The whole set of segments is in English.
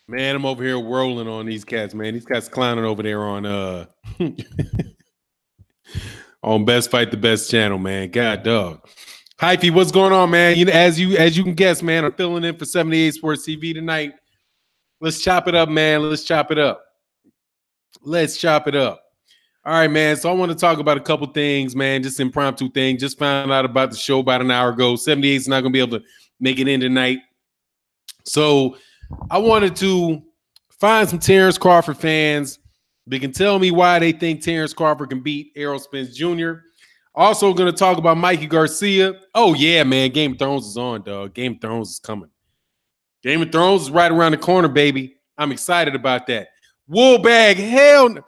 Man, I'm over here rolling on these cats, man. These cats clowning over there on on Best Fight the Best channel, man. God dog. Hyphy, what's going on, man? As you can guess, man, I'm filling in for 78 Sports TV tonight. Let's chop it up, man. Let's chop it up. Let's chop it up. All right, man. So I want to talk about a couple things, man. Just impromptu thing. Just found out about the show about an hour ago. 78 is not going to be able to make it in tonight. So I wanted to find some Terrence Crawford fans. They can tell me why they think Terrence Crawford can beat Errol Spence Jr. Also going to talk about Mikey Garcia. Oh, yeah, man. Game of Thrones is on, dog. Game of Thrones is coming. Game of Thrones is right around the corner, baby. I'm excited about that. Woolbag, hell no.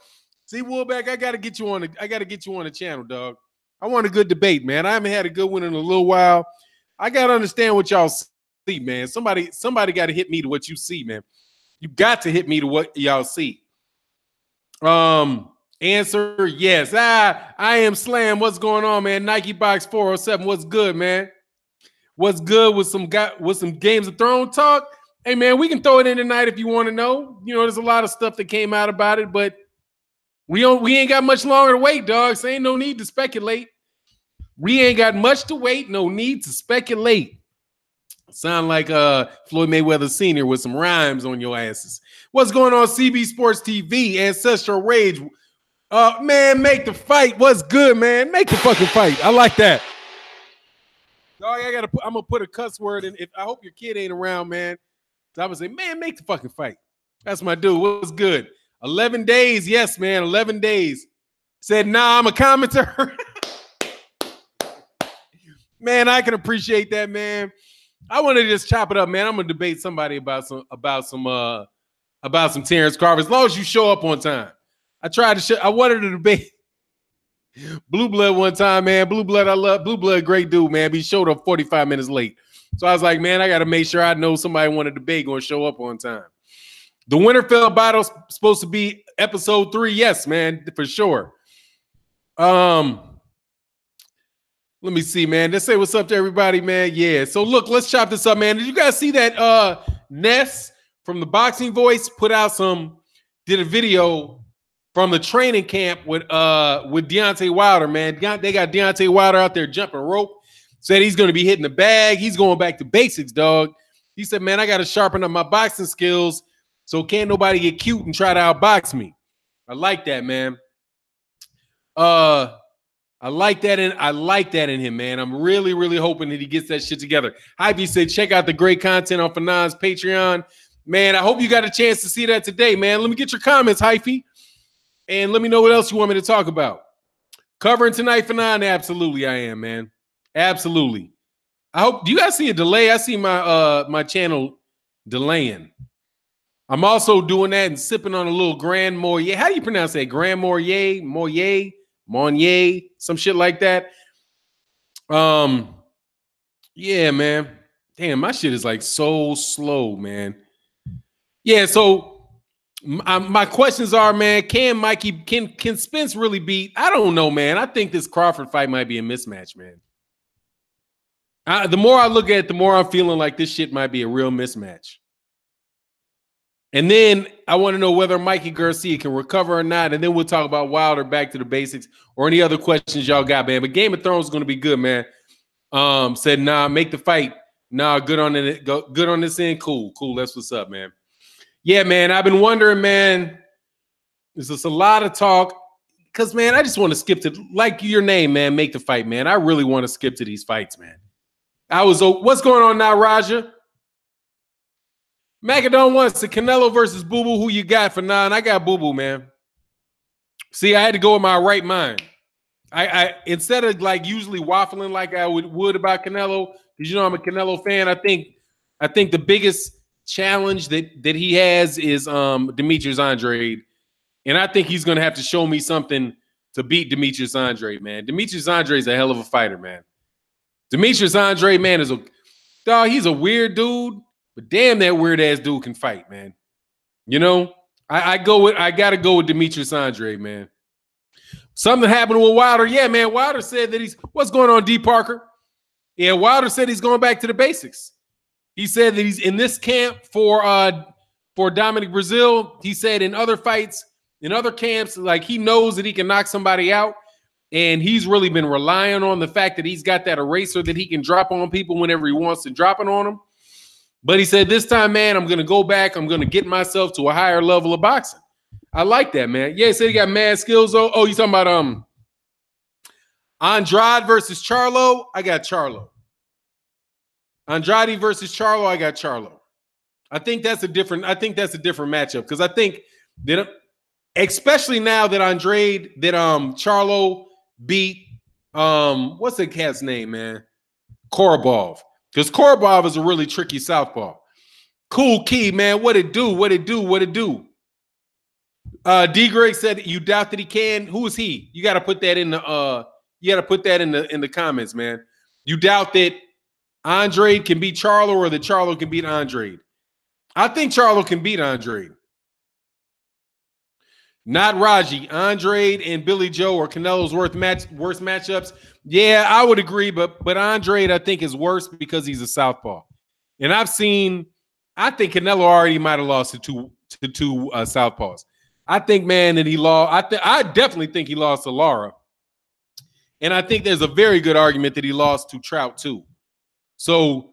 See, Woolbag, I gotta get you on the channel, dog. I want a good debate, man. I haven't had a good one in a little while. I gotta understand what y'all see, man. Somebody gotta hit me to what you see, man. You got to hit me to what y'all see. Answer, yes. I am Slam. What's going on, man? Nike Box 407. What's good, man? What's good with some Games of Thrones talk? Hey, man, we can throw it in tonight if you want to know. You know, there's a lot of stuff that came out about it, but we ain't got much longer to wait, dog. So ain't no need to speculate. We ain't got much to wait. No need to speculate. Sound like Floyd Mayweather Sr. with some rhymes on your asses. What's going on, CB Sports TV? Ancestral Rage. Man, make the fight. What's good, man? Make the fucking fight. I like that. Dog, I'm gonna put a cuss word in. I hope your kid ain't around, man. So I would say, man, make the fucking fight. That's my dude. What's good? 11 days. Yes, man. 11 days. Said, nah, I'm a commenter. Man, I can appreciate that, man. I want to just chop it up, man. I'm gonna debate somebody about some Terrence Crawford. As long as you show up on time. I wanted to debate Blue Blood one time, man. Blue Blood, I love Blue Blood, great dude, man. But he showed up 45 minutes late. So I was like, man, I got to make sure I know somebody wanted to debate going to show up on time. The Winterfell battle's supposed to be episode 3. Yes, man, for sure. Let me see, man. Let's say what's up to everybody, man. Yeah. So look, let's chop this up, man. Did you guys see that Ness from the Boxing Voice did a video from the training camp with Deontay Wilder, man. They got Deontay Wilder out there jumping rope. Said he's going to be hitting the bag. He's going back to basics, dog. He said, man, I got to sharpen up my boxing skills so can't nobody get cute and try to outbox me. I like that, man. I like that in him, man. I'm really, really hoping that he gets that shit together. Hypey said, check out the great content on Fannon's Patreon. Man, I hope you got a chance to see that today, man. Let me get your comments, Hypey. And let me know what else you want me to talk about. Covering tonight, Fannon? Absolutely, I am, man. Absolutely. I hope. Do you guys see a delay? I see my channel delaying. I'm also doing that and sipping on a little Grand Marnier. How do you pronounce that? Grand Marnier, some shit like that. Yeah, man. Damn, my shit is like so slow, man. Yeah, so my questions are, man, can Spence really beat? I don't know, man. I think this Crawford fight might be a mismatch, man. The more I look at it, the more I'm feeling like this shit might be a real mismatch. And then I want to know whether Mikey Garcia can recover or not. And then we'll talk about Wilder, back to the basics, or any other questions y'all got, man. But Game of Thrones is going to be good, man. Said, nah, make the fight. Nah, good on it. Good on this end. Cool. That's what's up, man. Yeah, man. I've been wondering, man. There's just a lot of talk. Because, man, I just want to skip to, like your name, man, make the fight, man. I really want to skip to these fights, man. What's going on now, Raja? Macadon wants the Canelo versus Boo Boo. Who you got for 9? I got Boo Boo, man. See, I had to go with my right mind. I instead of like usually waffling like I would about Canelo, because you know I'm a Canelo fan. I think the biggest challenge that he has is Demetrius Andrade, and I think he's gonna have to show me something to beat Demetrius Andrade, man. Demetrius Andrade is a hell of a fighter, man. Demetrius Andrade, man, he's a weird dude, but damn, that weird ass dude can fight, man. You know, I gotta go with Demetrius Andrade, man. Something happened with Wilder. Yeah, man. Wilder said that what's going on, D. Parker? Yeah, Wilder said he's going back to the basics. He said that he's in this camp for for Dominic Brazil. He said in other fights, in other camps, like he knows that he can knock somebody out. And he's really been relying on the fact that he's got that eraser that he can drop on people whenever he wants to drop it on them. But he said, this time, man, I'm going to go back. I'm going to get myself to a higher level of boxing. I like that, man. Yeah, he said he got mad skills. Oh, you talking about Andrade versus Charlo? I got Charlo. Andrade versus Charlo, I got Charlo. I think that's a different matchup because I think that, especially now that Charlo beat what's that cat's name, man? Korobov. Because Korobov is a really tricky southpaw. Cool Key, man. What it do? D. Greg said you doubt that he can. Who is he? You got to put that in the in the comments, man. You doubt that Andrade can beat Charlo or that Charlo can beat Andrade. I think Charlo can beat Andrade. Not Raji. Andrade and Billy Joe are Canelo's worst matchups. Yeah, I would agree, but Andrade I think is worse because he's a southpaw. And I think Canelo already might have lost to two southpaws. I think, man, that he lost. I definitely think he lost to Lara. And I think there's a very good argument that he lost to Trout too. So,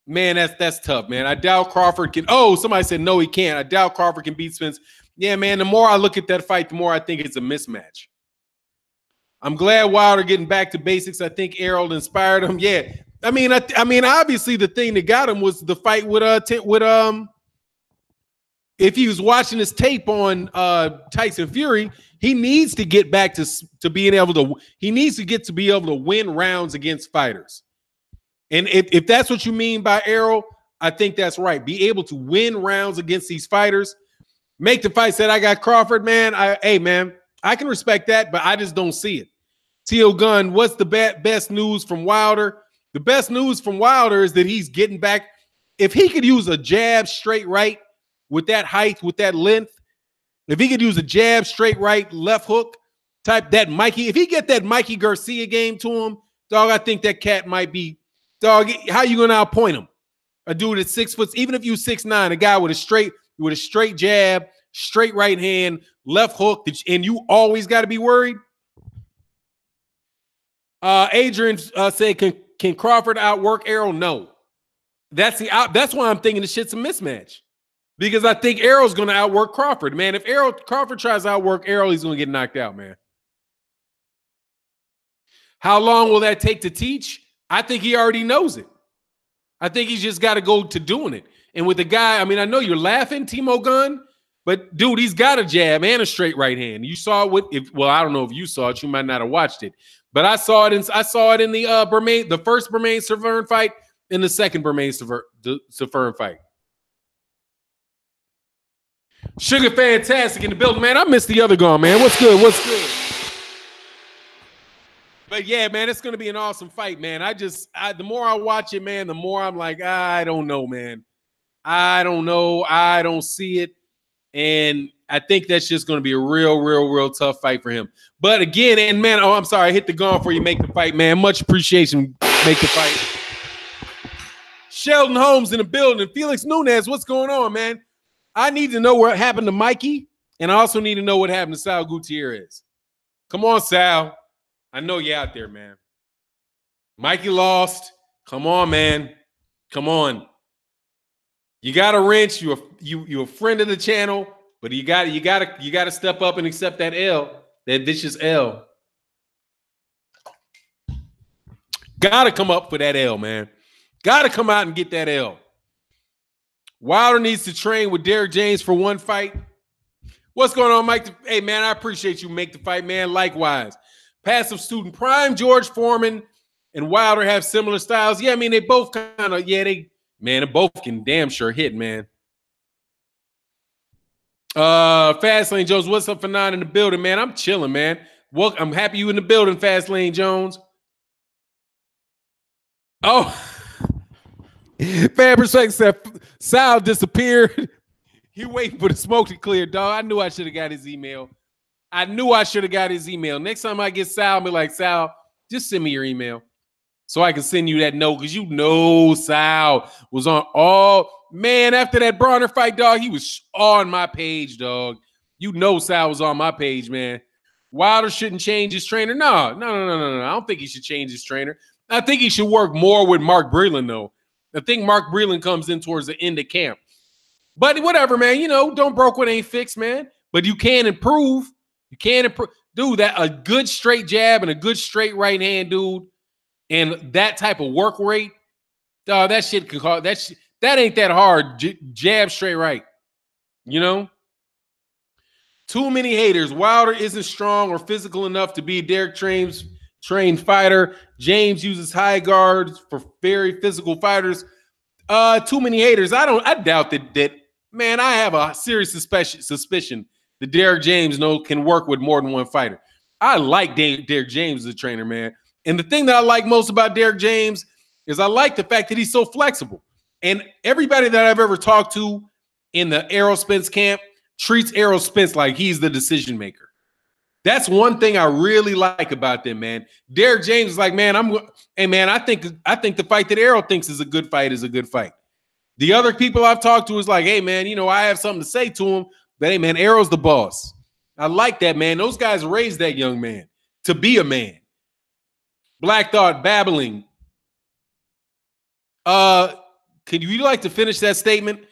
man, that's tough, man. I doubt Crawford can. Oh, somebody said no, he can't. I doubt Crawford can beat Spence. Yeah, man, the more I look at that fight, the more I think it's a mismatch. I'm glad Wilder getting back to basics. I think Errol inspired him. Yeah. I mean, obviously the thing that got him was the fight with if he was watching his tape on Tyson Fury, he needs to get back to being able to be able to win rounds against fighters. And if that's what you mean by Errol, I think that's right. Be able to win rounds against these fighters. Make the fight. Said I got Crawford, man. Hey, man, I can respect that, but I just don't see it. T.O. Gunn, what's the best news from Wilder? The best news from Wilder is that he's getting back. If he could use a jab straight right with that height, with that length, if he could use a jab straight right, left hook type, that Mikey, if he get that Mikey Garcia game to him, dog, I think that cat might be, dog, how you going to outpoint him? A dude at 6 foot, even if you 6'9", a guy with a straight jab, straight right hand, left hook, and you always got to be worried. Adrian said, can Crawford outwork Errol? No. That's why I'm thinking the shit's a mismatch. Because I think Errol's going to outwork Crawford, man. If Crawford tries to outwork Errol, he's going to get knocked out, man. How long will that take to teach? I think he already knows it. I think he's just got to go to doing it. And with the guy, I mean, I know you're laughing, Timo Gunn, but dude, he's got a jab and a straight right hand. You saw it well, I don't know if you saw it. You might not have watched it, but I saw it in the first Bermain-Severn fight and the second Bermain-Severn fight. Sugar Fantastic in the building, man. I missed the other gone, man. What's good? But yeah, man, it's going to be an awesome fight, man. The more I watch it, man, the more I'm like, I don't know, man. I don't know. I don't see it. And I think that's just going to be a real tough fight for him. But again, and man, oh, I'm sorry. I hit the gong for you. Make the fight, man. Much appreciation. Make the fight. Sheldon Holmes in the building. Felix Nunez, what's going on, man? I need to know what happened to Mikey, and I also need to know what happened to Sal Gutierrez. Come on, Sal. I know you're out there, man. Mikey lost. Come on, man. Come on. You got a wrench. You're a friend of the channel, but you got to step up and accept that L, that vicious L. Got to come up for that L, man. Got to come out and get that L. Wilder needs to train with Derek James for one fight. What's going on, Mike? Hey, man, I appreciate you. Make the fight, man. Likewise. Passive student prime George Foreman and Wilder have similar styles. Yeah, I mean, they both kind of, they both can damn sure hit, man. Fastlane Jones, what's up, Fannon in the building, man? I'm chilling, man. I'm happy you in the building, Fastlane Jones. Oh, Fan Perspective said Sal disappeared. He waiting for the smoke to clear, dog. I knew I should have got his email. Next time I get Sal, I'll be like, Sal, just send me your email. so I can send you that note because you know Sal was on all man after that Bronner fight, dog. He was on my page, dog. You know Sal was on my page, man. Wilder shouldn't change his trainer. No. I don't think he should change his trainer. I think he should work more with Mark Breland, though. I think Mark Breland comes in towards the end of camp. But whatever, man. You know, don't broke what ain't fixed, man. But you can improve. You can improve. Dude, that a good straight jab and a good straight right hand, dude, and that type of work rate, dog, that shit can call that ain't that hard. Jab straight right. You know? Too many haters. Wilder isn't strong or physical enough to be Derek James trained fighter. James uses high guards for very physical fighters. Too many haters. I doubt that man, I have a serious suspicion that Derek James can work with more than one fighter. I like Derek James as a trainer, man. And the thing that I like most about Derek James is I like the fact that he's so flexible. And everybody that I've ever talked to in the Errol Spence camp treats Errol Spence like he's the decision maker. That's one thing I really like about them, man. Derek James is like, man, I think the fight that Errol thinks is a good fight is a good fight. The other people I've talked to is like, hey, man, you know, I have something to say to him, but hey, man, Errol's the boss. I like that, man. Those guys raised that young man to be a man. Black Thought babbling. Could you like to finish that statement?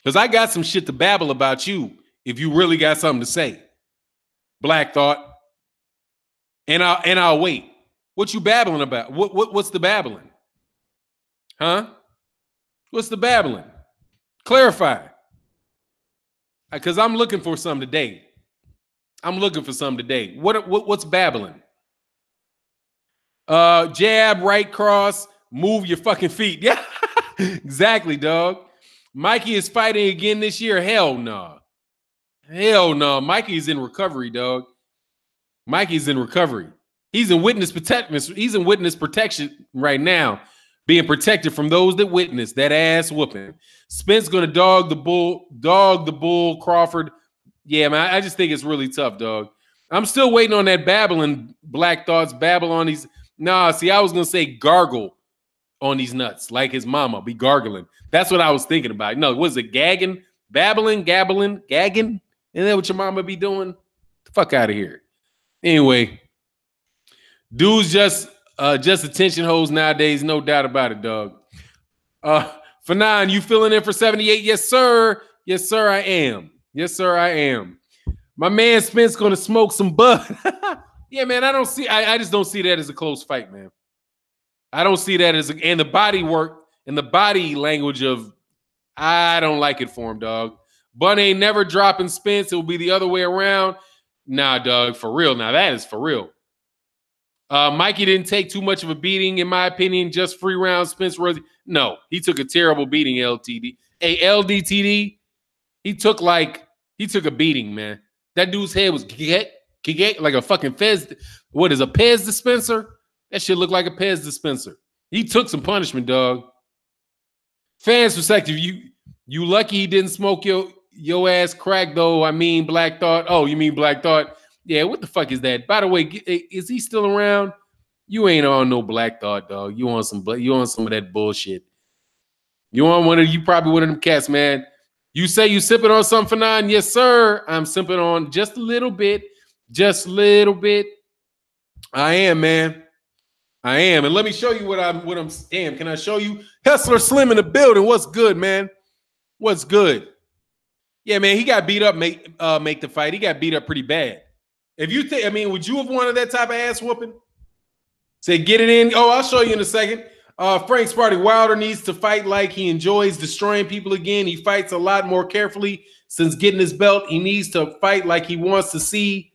Because I got some shit to babble about you if you really got something to say. Black Thought. And I'll wait. What you babbling about? What's the babbling? Huh? What's the babbling? Clarify. Because I'm looking for some today. What's babbling? Jab, right cross, move your fucking feet. Yeah, exactly, dog. Mikey is fighting again this year. Hell no. Hell no. Mikey's in recovery, dog. Mikey's in recovery. He's in witness protection. He's in witness protection right now, being protected from those that witness that ass whooping. Spence gonna dog the bull, Crawford. Yeah, man, I just think it's really tough, dog. I'm still waiting on that babbling, Black Thoughts, babble on these. Nah, see, I was gonna say gargle on these nuts, like his mama, be gargling. That's what I was thinking about. No, was it gagging, babbling, gabbling, gagging? Isn't that what your mama be doing? The fuck out of here. Anyway, dudes just attention hoes nowadays, no doubt about it, dog. Fannon, you filling in for 78? Yes, sir. Yes, sir, I am. Yes, sir, I am. My man Spence gonna smoke some bud. Yeah, man, I just don't see that as a close fight, man. I don't see that as and the body work and the body language of I don't like it for him, dog. Bun ain't never dropping Spence. It will be the other way around. Nah, dog, for real. Now that is for real. Mikey didn't take too much of a beating, in my opinion. Just 3 rounds. Spence Rosie. No, he took a terrible beating. LTD, LDTD. He took a beating, man. That dude's head was like a fucking Pez. What is a Pez dispenser? That shit looked like a Pez dispenser. He took some punishment, dog. Fans perspective, you lucky he didn't smoke your ass crack, though. I mean, Black Thought. Oh, you mean Black Thought? Yeah, what the fuck is that? By the way, is he still around? You ain't on no Black Thought, dog. You on some of that bullshit. You probably one of them cats, man. You say you sipping on something for 9? Yes, sir. I'm sipping on just a little bit. Just a little bit. I am, man. I am. And let me show you what I'm damn. Can I show you? Hustler Slim in the building. What's good, man? What's good? Yeah, man, he got beat up, make the fight. He got beat up pretty bad. If you think, I mean, would you have wanted that type of ass whooping? Say, get it in. Oh, I'll show you in a second. Frank Sparty, Wilder needs to fight like he enjoys destroying people again. He fights a lot more carefully since getting his belt. He needs to fight like he wants to see,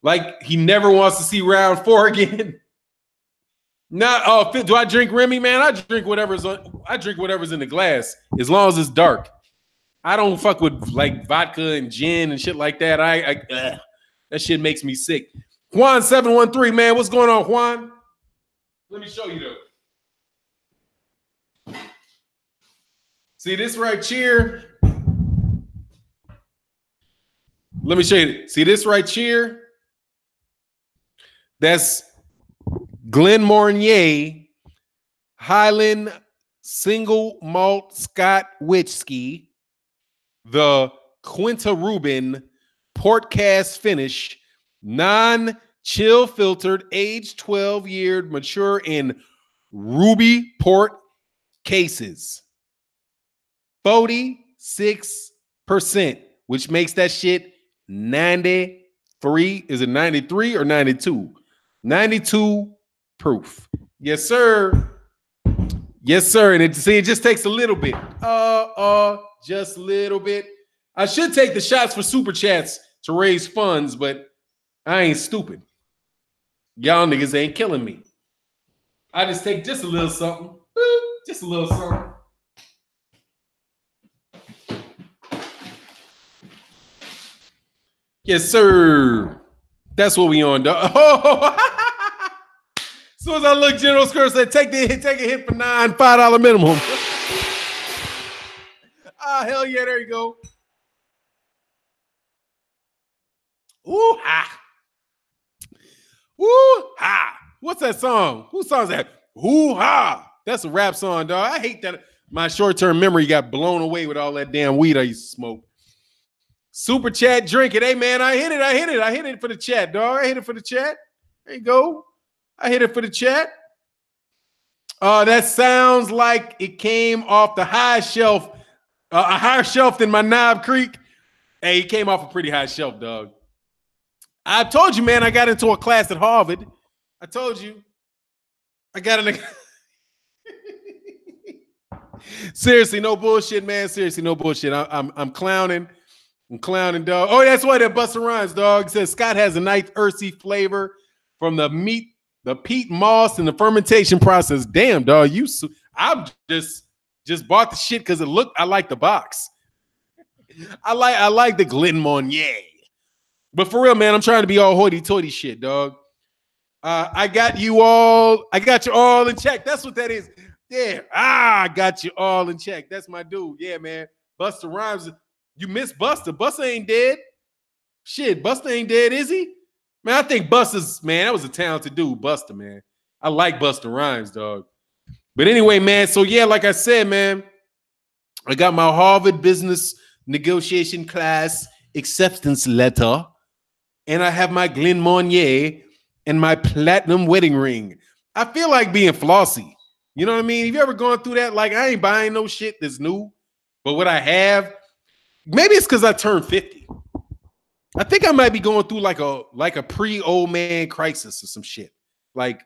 like he never wants to see round 4 again. Not do I drink Remy, man? I drink whatever's in the glass as long as it's dark. I don't fuck with like vodka and gin and shit like that. That shit makes me sick. Juan 713, man, what's going on, Juan? Let me show you though. See this right here? Let me show you. See this right here? That's Glenn Mornier Highland Single Malt Scott Whiskey, the Quinta Rubin Port Cast Finish, non-chill filtered, aged 12-year, mature in ruby port cases. 46%, which makes that shit 93. Is it 93 or 92? 92 proof. Yes, sir. Yes, sir. And it just takes a little bit. Just a little bit. I should take the shots for super chats to raise funds, but I ain't stupid. Y'all niggas ain't killing me. I just take just a little something. Just a little something. Yes, sir. That's what we on, dog. Oh. As soon as I look, General Skirt said, take a hit for $5 minimum. Hell yeah, there you go. Ooh ha. Ooh ha. What's that song? Whose song is that? Ooh ha. That's a rap song, dog. I hate that my short-term memory got blown away with all that damn weed I used to smoke. Super chat, drink it. Hey, man, I hit it for the chat, dog. I hit it for the chat. There you go. I hit it for the chat. That sounds like it came off the high shelf, a higher shelf than my Knob Creek. Hey, it came off a pretty high shelf, dog. I told you, man, I got into a class at Harvard. I told you. I got in Seriously, no bullshit, man. Seriously, no bullshit. I'm clowning. I'm clowning, dog. Oh, that's why that Busta Rhymes, dog. It says Scott has a nice earthy flavor from the meat, the peat moss, and the fermentation process. Damn, dog. I just bought the shit because it looked. I like the box. I like the Glen Monnier. But for real, man, I'm trying to be all hoity-toity shit, dog. I got you all in check. That's what that is. Yeah. I got you all in check. That's my dude. Yeah, man. Busta Rhymes. You miss Busta. Busta ain't dead. Shit, Busta ain't dead, is he? Man, I think Busta's, man, that was a talented dude, Busta, man. I like Busta Rhymes, dog. But anyway, man, so yeah, like I said, man, I got my Harvard business negotiation class acceptance letter, and I have my Glen Monnier and my platinum wedding ring. I feel like being flossy. You know what I mean? Have you ever gone through that? Like, I ain't buying no shit that's new, but what I have, maybe it's because I turned 50. I think I might be going through like a pre-old man crisis or some shit. Like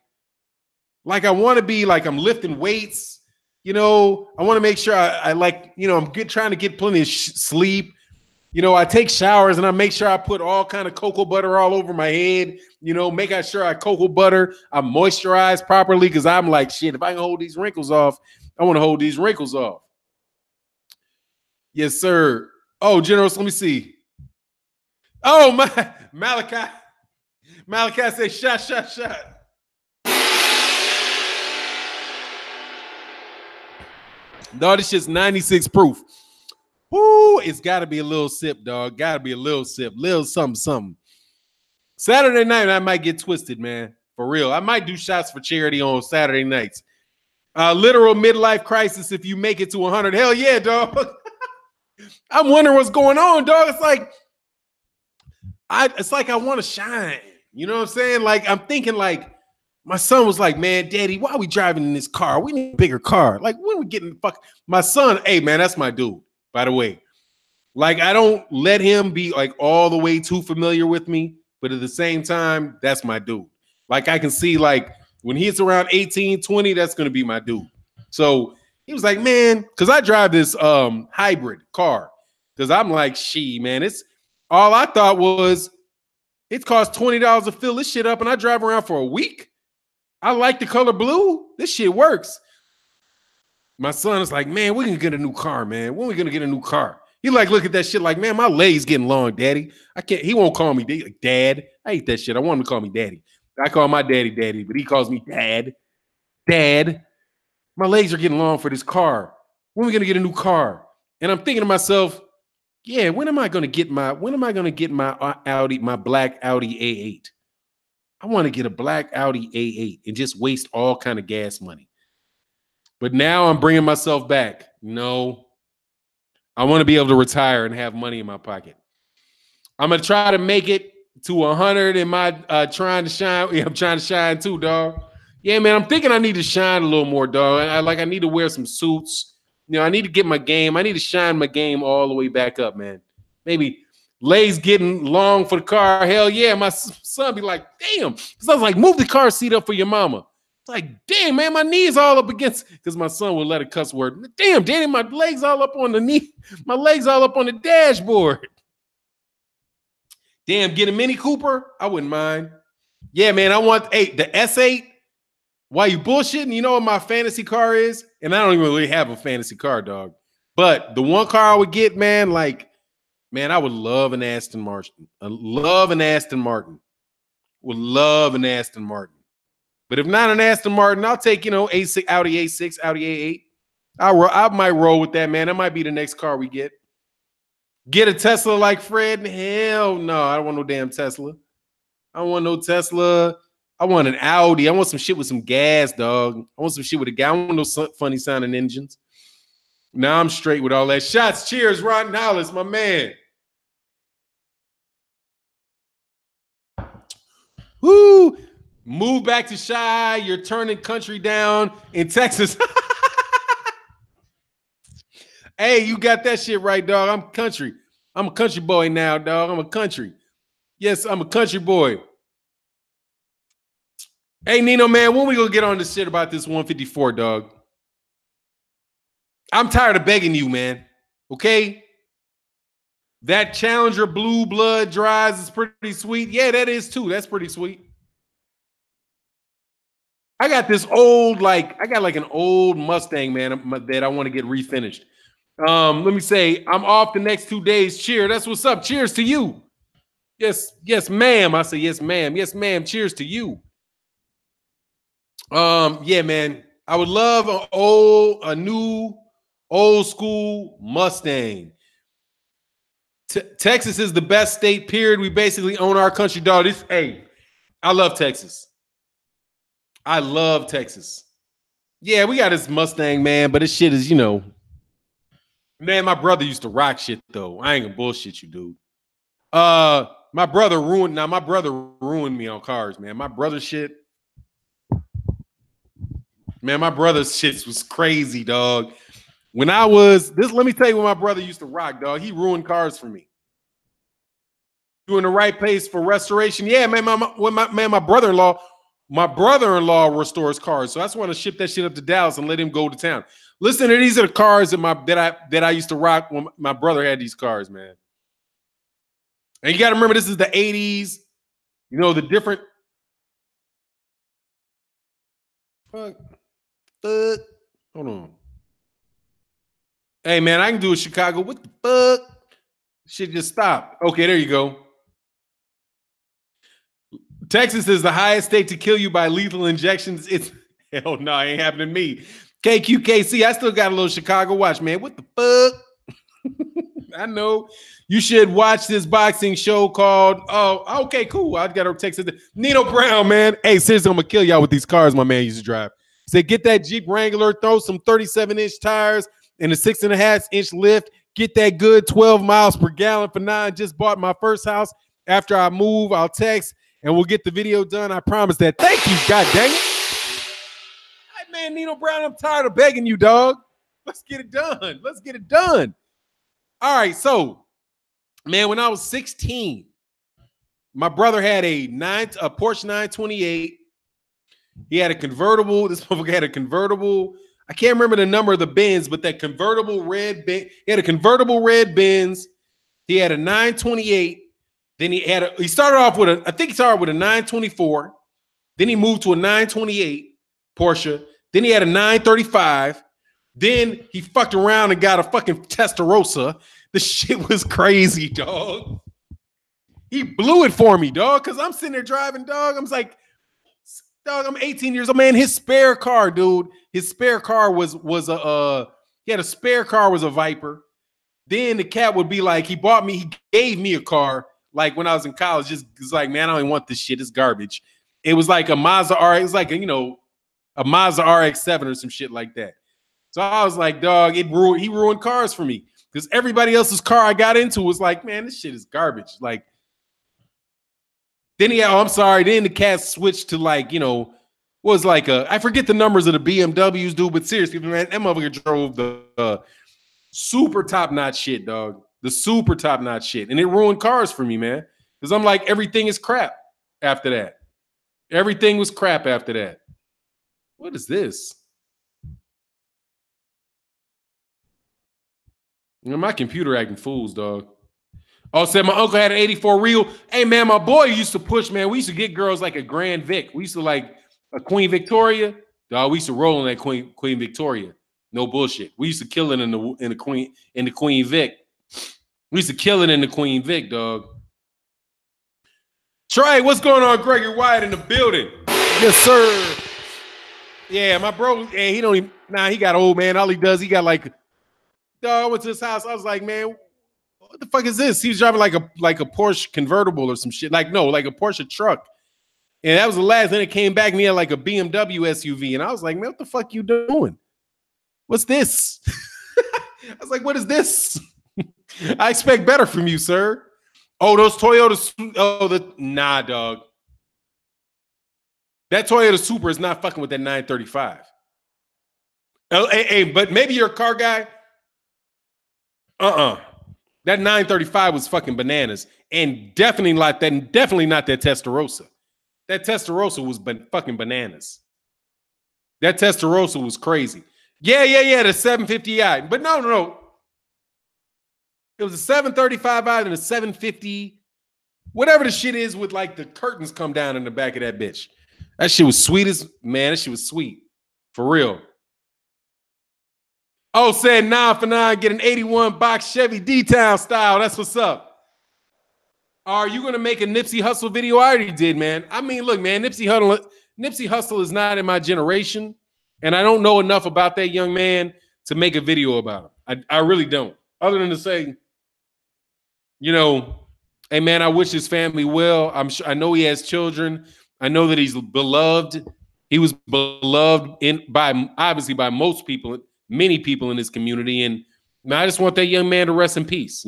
I want to be like I'm lifting weights. You know, I want to make sure I like, you know, I'm trying to get plenty of sleep. You know, I take showers and I make sure I put all kind of cocoa butter all over my head. You know, making sure I cocoa butter, I moisturize properly because I'm like, shit, if I can hold these wrinkles off, I want to hold these wrinkles off. Yes, sir. Oh, Generals, let me see. Oh, my Malachi. Malachi said, shot. No, this shit's 96 proof. Woo, it's got to be a little sip, dog. Got to be a little sip. Little something. Saturday night, I might get twisted, man. For real. I might do shots for charity on Saturday nights. Literal midlife crisis if you make it to 100. Hell yeah, dog. I'm wondering what's going on, dog. It's like I want to shine. You know what I'm saying? Like, I'm thinking like, my son was like, man, Daddy, why are we driving in this car? We need a bigger car. Like, when are we getting my son, hey, man, that's my dude, by the way. Like, I don't let him be like all the way too familiar with me, but at the same time, that's my dude. Like, I can see like when he's around 18, 20, that's going to be my dude. So he was like, man, because I drive this hybrid car. Because I'm like, man, it's all I thought was it costs $20 to fill this shit up, and I drive around for a week. I like the color blue. This shit works. My son is like, man, we're going to get a new car, man. When are we going to get a new car? He like, look at that shit like, man, my leg's getting long, Daddy. I can't. He won't call me Dad. I hate that shit. I want him to call me Daddy. I call my daddy, but he calls me Dad. Dad, my legs are getting long for this car. When are we going to get a new car? And I'm thinking to myself, yeah, when am I going to get my Audi, my black Audi A8? I want to get a black Audi A8 and just waste all kind of gas money. But now I'm bringing myself back. No, I want to be able to retire and have money in my pocket. I'm going to try to make it to 100 in my trying to shine. Yeah, I'm trying to shine too, dog. Yeah, man, I'm thinking I need to shine a little more, dog. I need to wear some suits. You know, I need to get my game. I need to shine my game all the way back up, man. Maybe legs getting long for the car. Hell yeah, my son be like, damn. Because I was like, move the car seat up for your mama. It's like, damn, man, my knees all up against, because my son would let a cuss word. Damn, Danny, my legs all up on the knee. My legs all up on the dashboard. Damn, get a Mini Cooper? I wouldn't mind. Yeah, man, I want the S8. Why you bullshitting? You know what my fantasy car is? And I don't even really have a fantasy car, dog. But the one car I would get, man, like, man, I would love an Aston Martin. I love an Aston Martin. Would love an Aston Martin. But if not an Aston Martin, I'll take, you know, A6, Audi A6, Audi A8. I might roll with that, man. That might be the next car we get. Get a Tesla like Fred? Hell no. I don't want no damn Tesla. I don't want no Tesla. I want an Audi. I want some shit with some gas, dog. I want some shit with a gas. I don't want no funny sounding engines. Now I'm straight with all that. Shots. Cheers, Ron Hollis, my man. Woo! Move back to Chi. You're turning country down in Texas. Hey, you got that shit right, dog. I'm country. I'm a country boy now, dog. I'm a country. Yes, I'm a country boy. Hey, Nino, man, when we gonna get on this shit about this 154, dog? I'm tired of begging you, man. Okay? That Challenger Blue Blood Dries is pretty sweet. Yeah, that is too. That's pretty sweet. I got this old, I got like an old Mustang, man, that I want to get refinished. Let me say, I'm off the next 2 days. Cheers. That's what's up. Cheers to you. Yes, ma'am. I say, yes, ma'am. Yes, ma'am. Cheers to you. Yeah, man. I would love a new old school Mustang. Texas is the best state, period. We basically own our country, dog. Hey, I love Texas. I love Texas. Yeah, we got this Mustang, man, but this shit is, you know, man, my brother used to rock shit, though. I ain't gonna bullshit you, dude. My brother ruined me on cars, man. My brother's shit. Man, my brother's shit was crazy, dog. When I was let me tell you what my brother used to rock, dog. He ruined cars for me. Doing the right pace for restoration. Yeah, man, my brother-in-law restores cars. So I just want to ship that shit up to Dallas and let him go to town. Listen, these are the cars that I used to rock when my brother had these cars, man. And you got to remember, this is the 80s. You know, the different. Fuck. Hold on. Hey, man, I can do a Chicago. What the fuck? Shit just stopped. Okay, there you go. Texas is the highest state to kill you by lethal injections. It's hell no, it ain't happening to me. KQKC, I still got a little Chicago watch, man. What the fuck? I know. You should watch this boxing show called, oh, okay, cool. I got to text it. Nino Brown, man. Hey, seriously, I'm going to kill y'all with these cars my man used to drive. Said, get that Jeep Wrangler, throw some 37-inch tires and a 6.5-inch lift. Get that good 12 miles per gallon for 9. Just bought my first house. After I move, I'll text and we'll get the video done. I promise that. Thank you, God dang it. Hey, man, Nino Brown, I'm tired of begging you, dog. Let's get it done. Let's get it done. All right, so, man, when I was 16, my brother had a Porsche 928. He had a convertible. This motherfucker had a convertible. I can't remember the number of the Benz, but that convertible red Benz. He had a convertible red Benz. He had a 928. Then he started off with I think he started with a 924. Then he moved to a 928 Porsche. Then he had a 935. Then he fucked around and got a fucking Testarossa. The shit was crazy, dog. He blew it for me, dog, because I'm sitting there driving, dog. I'm like, dog, I'm 18 years old, man. His spare car, dude. His spare car was he had a spare car was a Viper. Then the cat would be like, he gave me a car. Like when I was in college, just it's like, man, I don't even want this shit. It's garbage. It was like a Mazda RX, it was like a Mazda RX-7 or some shit like that. So I was like, dog, he ruined cars for me. Because everybody else's car I got into was like, man, this shit is garbage. Like, then I'm sorry. Then the cat switched to like, was like I forget the numbers of the BMWs, dude, but seriously, man, that motherfucker drove the super top-notch shit, dog. The super top-notch shit. And it ruined cars for me, man. Because I'm like, everything is crap after that. Everything was crap after that. What is this? My computer acting fools, dog. Oh, said my uncle had an 84 Regal. Hey, man, my boy used to push, man. We used to get girls like a Grand Vic. We used to like a Queen Victoria. Dog, we used to roll in that Queen Victoria. No bullshit. We used to kill it in the Queen Vic. We used to kill it in the Queen Vic, dog. Trey, what's going on? Gregory Wyatt in the building. Yes, sir. Yeah, my bro, he don't even, he got old, man. All he does, he got like, dog, I went to his house. I was like, man, what the fuck is this? He was driving like a Porsche convertible or some shit. Like a Porsche truck. And that was the last. Then it came back and he had like a BMW SUV. And I was like, man, what the fuck you doing? What's this? I was like, what is this? I expect better from you, sir. Oh, those Toyotas. Oh, nah, dog. That Toyota Supra is not fucking with that 935. Hey, but maybe you're a car guy. That 935 was fucking bananas. And definitely not that Testarossa. That Testarossa was fucking bananas. That Testarossa was crazy. Yeah, the 750i. But no. It was a 735i and a 750, whatever the shit is with like the curtains come down in the back of that bitch. That shit was sweet as, man, that shit was sweet. For real. Oh, said 9 for 9, get an 81 box Chevy D-Town style. That's what's up. Are you going to make a Nipsey Hussle video? I already did, man. I mean, look, man, Nipsey Hussle is not in my generation, and I don't know enough about that young man to make a video about him. I really don't. Other than to say, hey, man, I wish his family well. I know he has children. I know that he's beloved. He was beloved obviously by most people, many people in his community. And man, I just want that young man to rest in peace,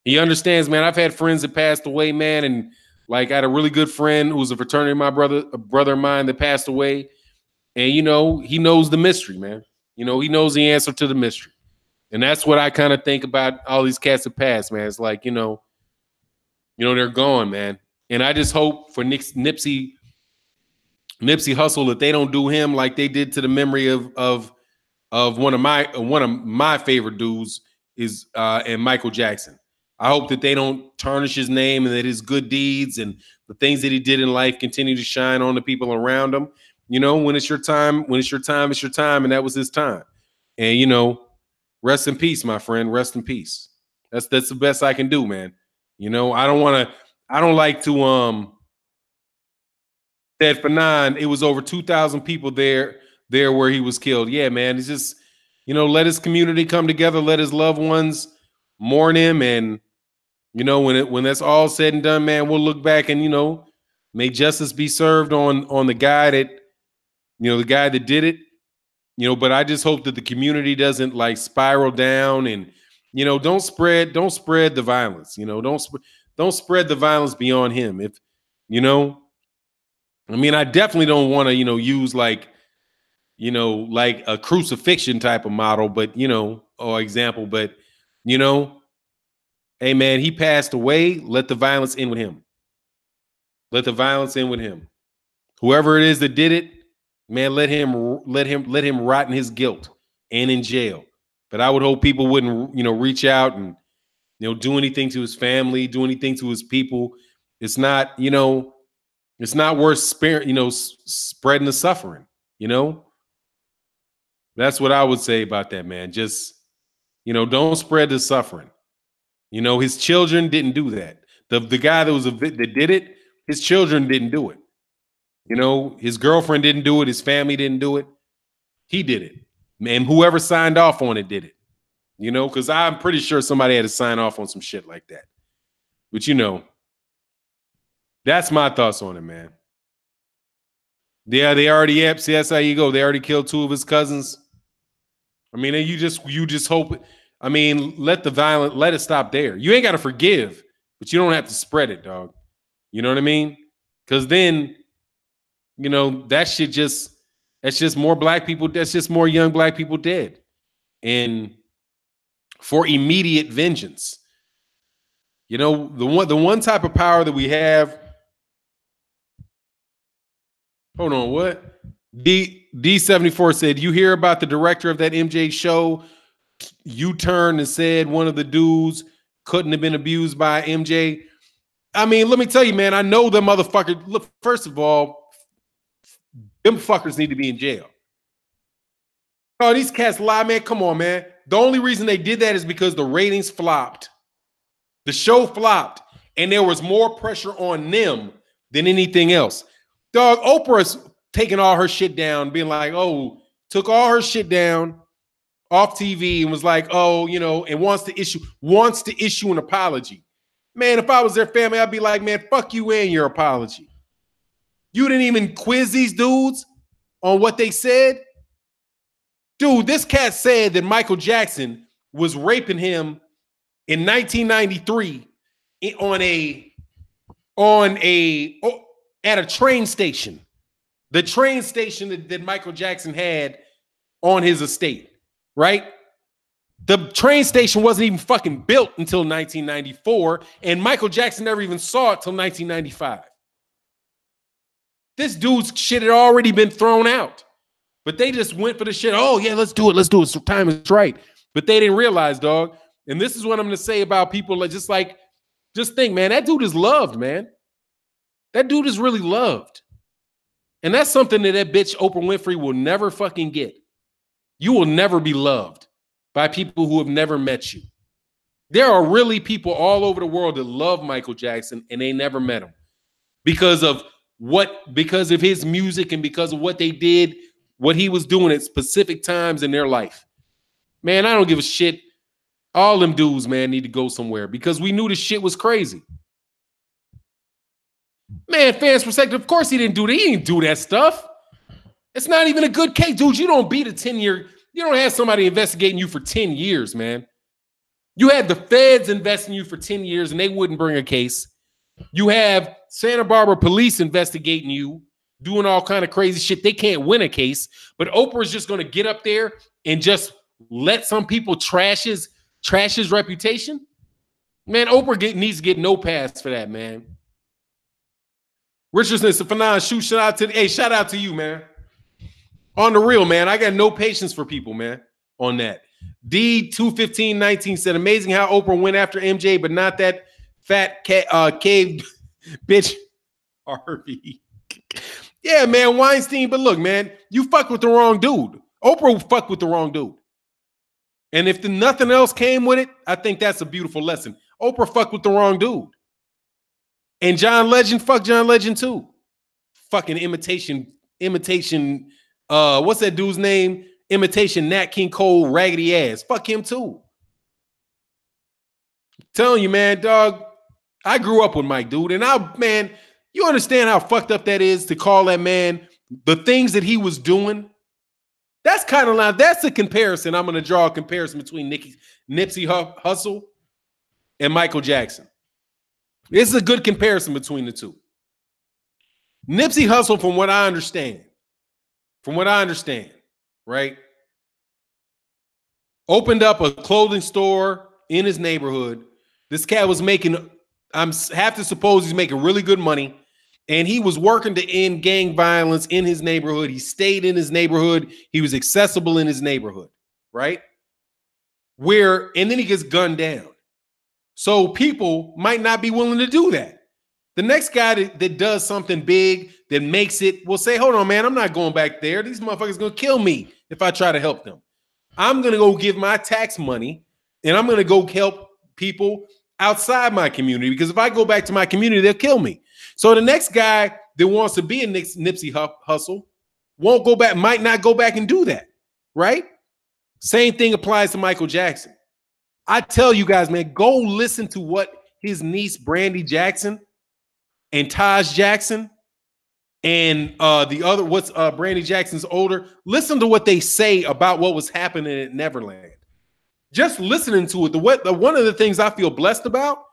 He understands, man. I've had friends that passed away, man. And like I had a really good friend who was a fraternity a brother of mine that passed away. And, he knows the mystery, man. He knows the answer to the mystery. And that's what I kind of think about all these cats that passed, man. It's like, they're gone, man. And I just hope for Nipsey Hussle that they don't do him like they did to the memory of one of my favorite dudes is and Michael Jackson. I hope that they don't tarnish his name and that his good deeds and the things that he did in life continue to shine on the people around him. When it's your time, it's your time, and that was his time. And rest in peace, my friend. Rest in peace. That's the best I can do, man. I don't like to said for 9, it was over 2,000 people there where he was killed. Yeah, man. It's just, let his community come together, let his loved ones mourn him. And, when that's all said and done, man, we'll look back and, may justice be served on the guy that, the guy that did it. But I just hope that the community doesn't like spiral down and, don't spread the violence, don't spread the violence beyond him. If, I definitely don't want to, use like a crucifixion type of model, but, or example, but, hey man, he passed away. Let the violence end with him. Let the violence end with him. Whoever it is that did it, man, let him rot in his guilt and in jail. But I would hope people wouldn't, reach out and, do anything to his family, do anything to his people. It's not, it's not worth spreading the suffering, That's what I would say about that, man. Just, don't spread the suffering. His children didn't do that. The guy that did it, his children didn't do it. His girlfriend didn't do it. His family didn't do it. He did it. And whoever signed off on it did it. Because I'm pretty sure somebody had to sign off on some shit like that. But that's my thoughts on it, man. Yeah, they already, see, that's how you go. They already killed 2 of his cousins. I mean, and you just hope. I mean, let it stop there. You ain't got to forgive, but you don't have to spread it, dog. You know what I mean? Because then, that's just more black people. That's just more young black people dead, and for immediate vengeance. The one type of power that we have. Hold on, what? D74 said, you hear about the director of that MJ show? You turned and said one of the dudes couldn't have been abused by MJ. I mean, let me tell you, man, I know them motherfuckers. Look, first of all, them fuckers need to be in jail. Oh, these cats lie, man. Come on, man. The only reason they did that is because the ratings flopped. The show flopped, and there was more pressure on them than anything else. Dog, Oprah's taking all her shit down, being like, took all her shit down off TV and was like, and wants to issue an apology. Man, if I was their family, I'd be like, man, fuck you and your apology. You didn't even quiz these dudes on what they said? Dude, this cat said that Michael Jackson was raping him in 1993 at a train station. The train station that Michael Jackson had on his estate, right? The train station wasn't even fucking built until 1994, and Michael Jackson never even saw it till 1995. This dude's shit had already been thrown out, but they just went for the shit. Oh, yeah, let's do it. So time is right. But they didn't realize, dog. And this is what I'm going to say about people that just think, man, that dude is loved, man. That dude is really loved. And that's something that bitch Oprah Winfrey will never fucking get. You will never be loved by people who have never met you. There are really people all over the world that love Michael Jackson and they never met him because of his music and because of what they did, what he was doing at specific times in their life. Man, I don't give a shit. All them dudes, man, need to go somewhere because we knew the shit was crazy. Man, fans perspective, of course he didn't do that. He didn't do that stuff. It's not even a good case. Dude, you don't beat a 10-year. You don't have somebody investigating you for 10 years, man. You had the feds investing you for 10 years and they wouldn't bring a case. You have Santa Barbara police investigating you, doing all kind of crazy shit. They can't win a case, but Oprah's just going to get up there and just let some people trash his reputation. Man, Oprah needs to get no pass for that, man. Richardson, Fannon, shout out to you, man. On the real, man. I got no patience for people, man, on that. D21519 said, amazing how Oprah went after MJ, but not that fat cave bitch Harvey. Yeah, man, Weinstein. But look, man, you fuck with the wrong dude. Oprah fucked with the wrong dude. And if nothing else came with it, I think that's a beautiful lesson. Oprah fucked with the wrong dude. And John Legend, fuck John Legend too. Fucking imitation, what's that dude's name? Imitation Nat King Cole, raggedy ass. Fuck him too. I'm telling you, man, dog, I grew up with Mike, dude. And man, you understand how fucked up that is to call that man the things that he was doing? That's kind of like, that's a comparison. I'm going to draw a comparison between Nipsey Hussle and Michael Jackson. This is a good comparison between the two. Nipsey Hussle, from what I understand, right, opened up a clothing store in his neighborhood. This cat was making, I have to suppose he's making really good money, and he was working to end gang violence in his neighborhood. He stayed in his neighborhood. He was accessible in his neighborhood, right? And then he gets gunned down. So people might not be willing to do that. The next guy that does something big, that makes it, will say, hold on, man, I'm not going back there. These motherfuckers going to kill me if I try to help them. I'm going to go give my tax money, and I'm going to go help people outside my community, because if I go back to my community, they'll kill me. So the next guy that wants to be a Nipsey Hussle won't go back, might not go back and do that, right? Same thing applies to Michael Jackson. I tell you guys, man, go listen to what his niece Brandy Jackson and Taj Jackson, and the other, what's Brandy Jackson's older. Listen to what they say about what was happening at Neverland. Just listening to it, one of the things I feel blessed about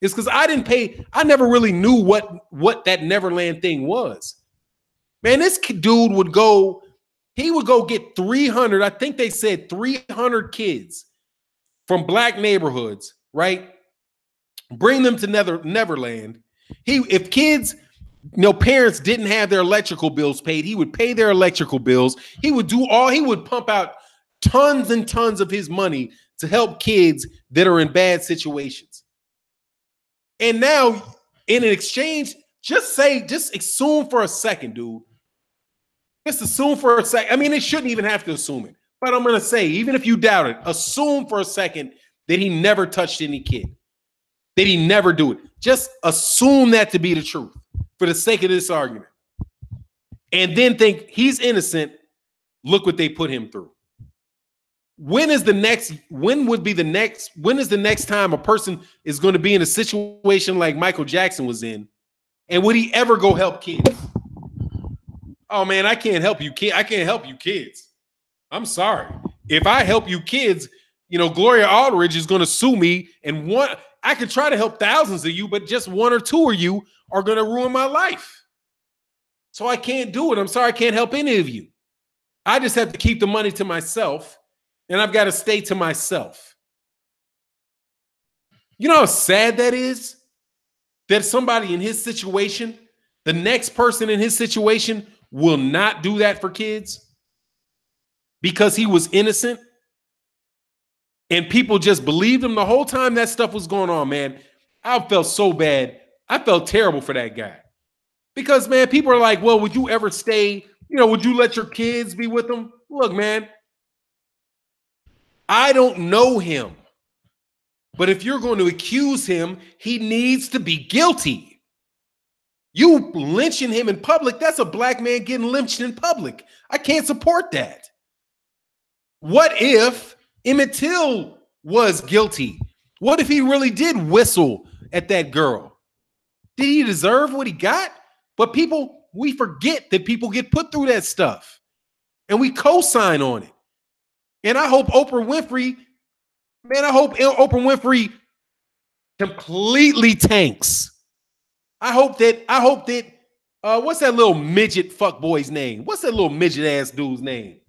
is because I never really knew what that Neverland thing was. Man, this dude would go get 300, I think they said 300 kids from black neighborhoods, right? Bring them to Neverland. If kids, parents didn't have their electrical bills paid, he would pay their electrical bills. He would pump out tons and tons of his money to help kids that are in bad situations. And now, in an exchange, just assume for a second, dude. Just assume for a second. I mean, they shouldn't even have to assume it. But I'm going to say, even if you doubt it, assume for a second that he never touched any kid. That he never do it. Just assume that to be the truth for the sake of this argument. And then think he's innocent. Look what they put him through. When is the next time a person is going to be in a situation like Michael Jackson was in? And would he ever go help kids? Oh man, I can't help you, kid. I can't help you kids. I'm sorry. If I help you kids, Gloria Aldridge is going to sue me. And I could try to help thousands of you, but just one or two of you are going to ruin my life. So I can't do it. I'm sorry. I can't help any of you. I just have to keep the money to myself. And I've got to stay to myself. You know how sad that is? That somebody in his situation, the next person in his situation, will not do that for kids because he was innocent. And people just believed him the whole time that stuff was going on, man. I felt so bad. I felt terrible for that guy. Because, man, people are like, well, would you ever stay? Would you let your kids be with them? Look, man. I don't know him, but if you're going to accuse him, he needs to be guilty. You lynching him in public, that's a black man getting lynched in public. I can't support that. What if Emmett Till was guilty? What if he really did whistle at that girl? Did he deserve what he got? But we forget that people get put through that stuff, and we co-sign on it. And I hope Oprah Winfrey completely tanks. I hope that what's that little midget fuckboy's name? What's that little midget ass dude's name?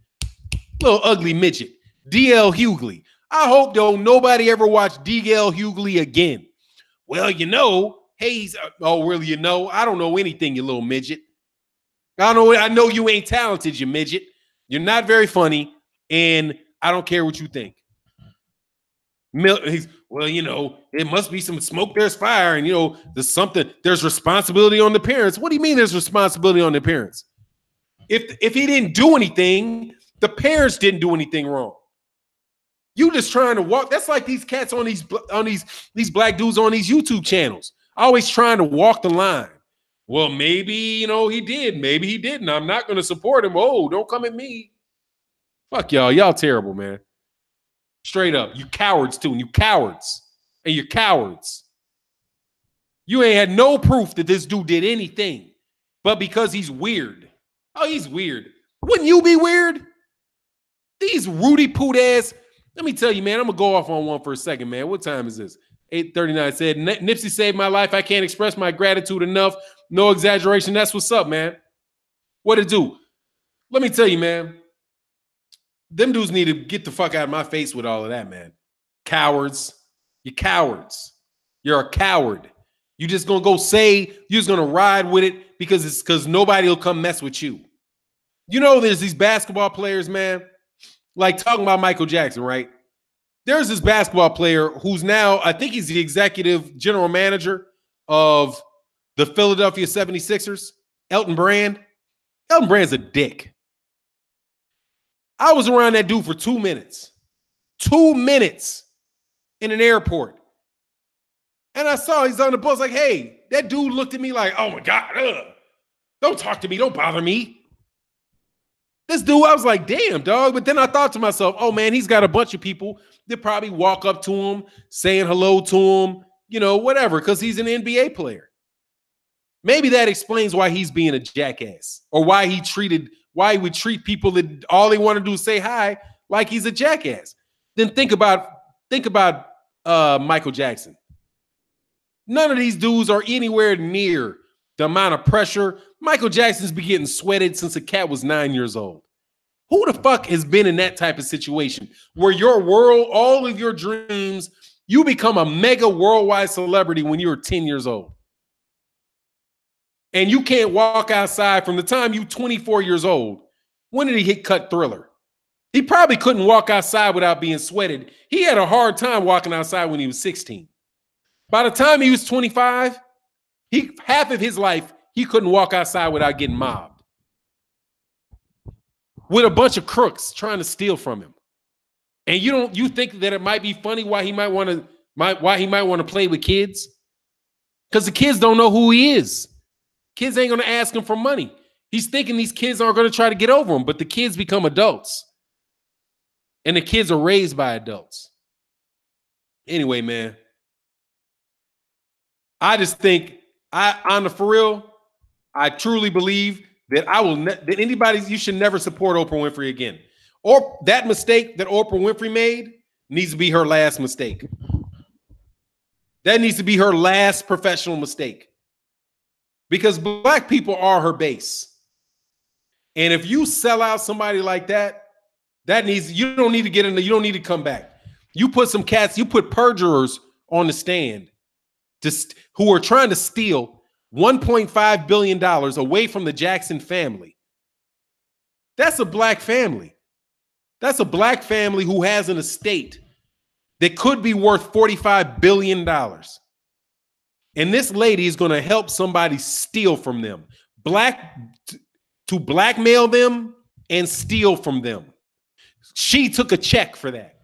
Little ugly midget. D.L. Hughley. I hope nobody ever watch D.L. Hughley again. Well, hey, really, I don't know anything, you little midget. I know you ain't talented, you midget. You're not very funny. And I don't care what you think. Well, it must be some smoke, there's fire, and there's responsibility on the parents. What do you mean there's responsibility on the parents? If he didn't do anything, the parents didn't do anything wrong. You just trying to walk. That's like these cats on these black dudes on these YouTube channels, always trying to walk the line. Well, maybe he did, maybe he didn't. I'm not going to support him. Oh, don't come at me. Fuck y'all. Y'all terrible, man. Straight up. You cowards, too. And you cowards. And you're cowards. You ain't had no proof that this dude did anything. But because he's weird. Oh, he's weird. Wouldn't you be weird? These Rudy Poot ass. Let me tell you, man. I'm going to go off on one for a second, man. What time is this? 8:39 said, Nipsey saved my life. I can't express my gratitude enough. No exaggeration. That's what's up, man. What it do? Let me tell you, man. Them dudes need to get the fuck out of my face with all of that, man. Cowards. You're cowards. You're a coward. You just gonna you're just gonna ride with it because nobody will come mess with you. There's these basketball players, man. Like talking about Michael Jackson, right? There's this basketball player who's now, I think he's the executive general manager of the Philadelphia 76ers, Elton Brand. Elton Brand's a dick. I was around that dude for 2 minutes. 2 minutes in an airport. And I saw he's on the bus like, hey, that dude looked at me like, oh my God, don't talk to me. Don't bother me. This dude, I was like, damn, dog. But then I thought to myself, oh man, he's got a bunch of people that probably walk up to him, saying hello to him, whatever, because he's an NBA player. Maybe that explains why he's being a jackass, or why he would treat people that all they want to do is say hi like he's a jackass. Then think about Michael Jackson. None of these dudes are anywhere near the amount of pressure. Michael Jackson's been getting sweated since a cat was 9 years old. Who the fuck has been in that type of situation where your world, all of your dreams, you become a mega worldwide celebrity when you were 10 years old? And you can't walk outside from the time you're 24 years old. When did he hit cut Thriller? He probably couldn't walk outside without being sweated. He had a hard time walking outside when he was 16. By the time he was 25, half of his life, he couldn't walk outside without getting mobbed with a bunch of crooks trying to steal from him. And you think that it might be funny why he might want to play with kids? Because the kids don't know who he is. Kids ain't going to ask him for money. He's thinking these kids aren't going to try to get over him, but the kids become adults. And the kids are raised by adults. Anyway, man, I just think for real, I truly believe that that you should never support Oprah Winfrey again. Or that mistake that Oprah Winfrey made needs to be her last mistake. That needs to be her last professional mistake. Because black people are her base. And if you sell out somebody like that, you don't need to come back. You put some cats, you put perjurers on the stand who are trying to steal $1.5 billion away from the Jackson family. That's a black family. That's a black family who has an estate that could be worth $45 billion. And this lady is going to help somebody steal from them, to blackmail them and steal from them. She took a check for that.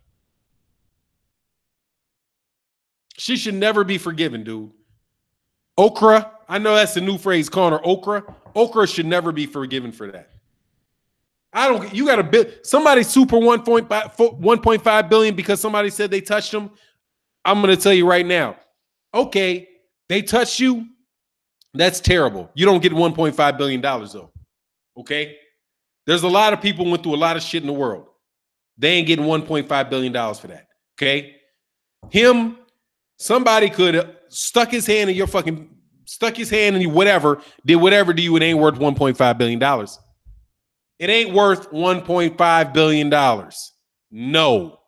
She should never be forgiven, dude. Okra, I know that's the new phrase, calling her okra. Okra should never be forgiven for that. You got to somebody super 1.5 billion because somebody said they touched them. I'm going to tell you right now. Okay, they touched you. That's terrible. You don't get $1.5 billion though. Okay. There's a lot of people went through a lot of shit in the world. They ain't getting $1.5 billion for that. Okay. Somebody could have stuck his hand in you, whatever, did whatever to you. It ain't worth $1.5 billion. It ain't worth $1.5 billion. No.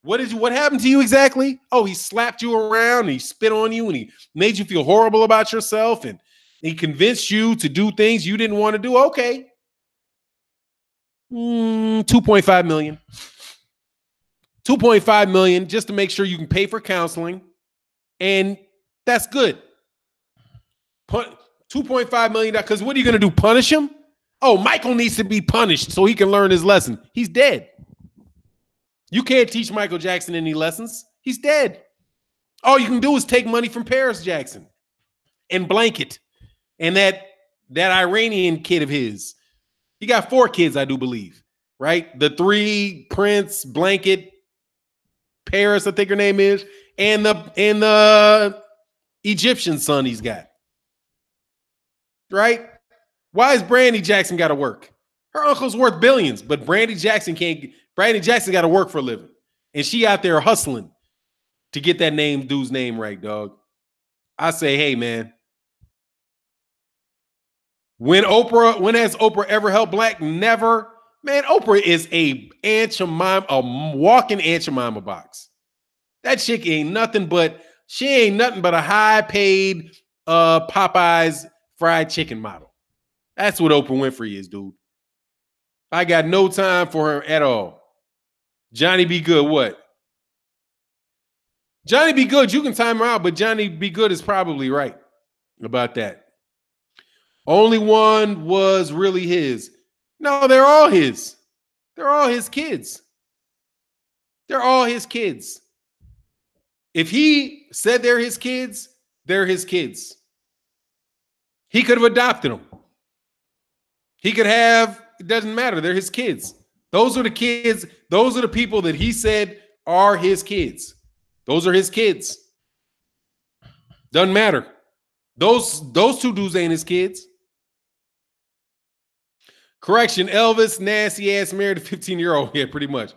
What happened to you exactly? Oh, he slapped you around and he spit on you and he made you feel horrible about yourself and he convinced you to do things you didn't want to do. Okay. 2.5 million. 2.5 million just to make sure you can pay for counseling. And that's good. 2.5 million. Because what are you going to do? Punish him? Oh, Michael needs to be punished so he can learn his lesson. He's dead. You can't teach Michael Jackson any lessons. He's dead. All you can do is take money from Paris Jackson and Blanket and that Iranian kid of his. He got 4 kids, I do believe, right? The 3, Prince, Blanket, Paris, I think her name is, and the Egyptian son he's got. Right? Why is Brandy Jackson got to work? Her uncle's worth billions, but Brandy Jackson got to work for a living. And she out there hustling to get that dude's name right, dog. I say, hey, man. When has Oprah ever helped black? Never. Man, Oprah is a walking Aunt Jemima box. That chick ain't nothing but a high-paid Popeyes fried chicken model. That's what Oprah Winfrey is, dude. I got no time for her at all. Johnny B. Good, what? Johnny B. Good, you can time her out, but Johnny B. Good is probably right about that. Only one was really his. No, they're all his. They're all his kids. They're all his kids. If he said they're his kids, they're his kids. He could have adopted them. He could have, it doesn't matter. They're his kids. Those are the kids. Those are the people that he said are his kids. Those are his kids. Doesn't matter. Those two dudes ain't his kids. Correction, Elvis, nasty ass, married a 15-year-old. Yeah, pretty much.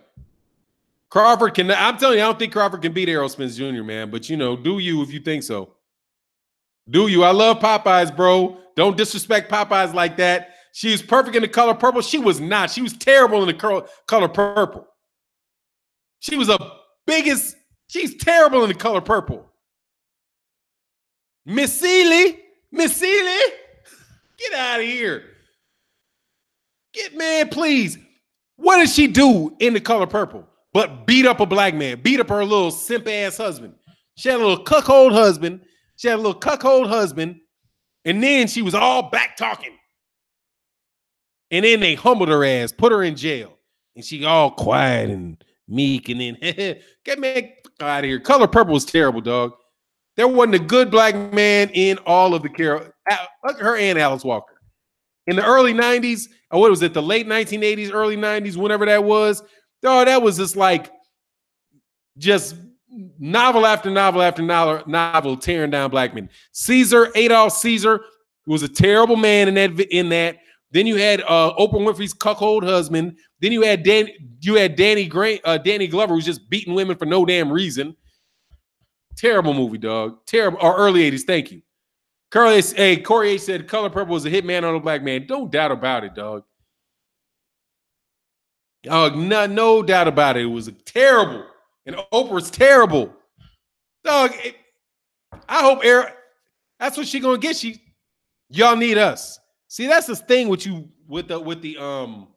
Crawford can. I'm telling you, I don't think Crawford can beat Errol Spence Jr., man. But you know, do you if you think so? Do you? I love Popeyes, bro. Don't disrespect Popeyes like that. She was perfect in the color purple. She was not. She was terrible in the color purple. She was she's terrible in the color purple. Miss Seeley, get out of here. Man, please. What did she do in the color purple? But beat up a black man, beat up her little simp ass husband. She had a little cuckold husband. And then she was all back talking. And then they humbled her ass, put her in jail. And she all quiet and meek. And then, get me out of here. Color purple was terrible, dog. There wasn't a good black man in all of the her and Alice Walker. In the early 90s, or what was it, the late 1980s, early 90s, whenever that was, dog, that was just novel after novel after novel tearing down black men. Adolf Caesar was a terrible man in that. Then you had Oprah Winfrey's cuckold husband. Then you had Danny Glover, who's just beating women for no damn reason. Terrible movie, dog. Terrible. Or early 80s. Thank you. Corey H said Color Purple was a hit man on a black man. Don't doubt about it, dog. No doubt about it. It was terrible. And Oprah's terrible. Dog, I hope that's what she gonna get. Y'all need us. See, that's the thing with the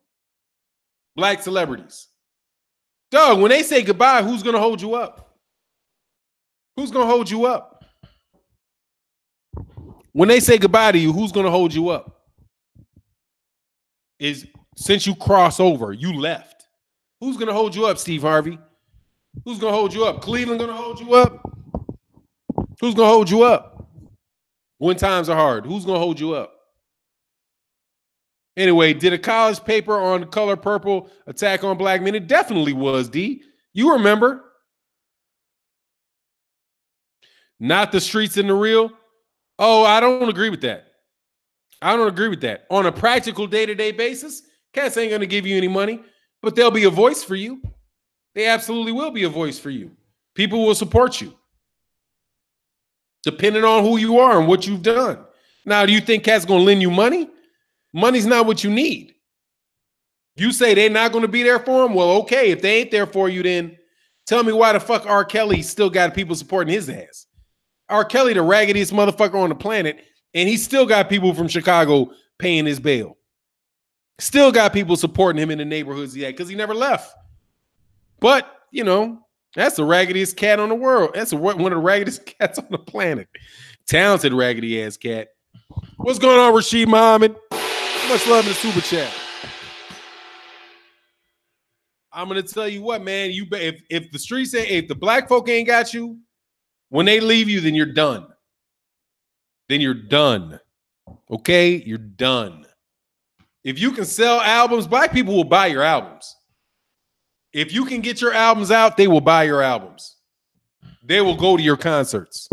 black celebrities. Dog, when they say goodbye, who's gonna hold you up? Who's gonna hold you up? When they say goodbye to you, who's gonna hold you up? Since you cross over, you left. Who's gonna hold you up, Steve Harvey? Who's gonna hold you up? Cleveland gonna hold you up? Who's gonna hold you up? When times are hard, who's gonna hold you up? Anyway, did a college paper on Color Purple attack on black men? It definitely was, D. You remember. Not the streets and the real. Oh, I don't agree with that. On a practical day-to-day basis, cats ain't going to give you any money, but they'll be a voice for you. They absolutely will be a voice for you. People will support you, depending on who you are and what you've done. Now, do you think cats going to lend you money? Money's not what you need. You say they're not going to be there for them? Well, okay. If they ain't there for you, then tell me why the fuck R. Kelly still got people supporting his ass. R. Kelly, the raggediest motherfucker on the planet, and he still got people from Chicago paying his bail. Still got people supporting him in the neighborhoods he had because he never left. But, you know, that's the raggediest cat on the world. That's one of the raggediest cats on the planet. Talented raggedy ass cat. What's going on, Rasheed Muhammad? Much love in the super chat. I'm gonna tell you what, man. If the streets if the black folk ain't got you, when they leave you, then you're done. Okay? You're done. If you can sell albums, black people will buy your albums. If you can get your albums out, they will buy your albums. They will go to your concerts.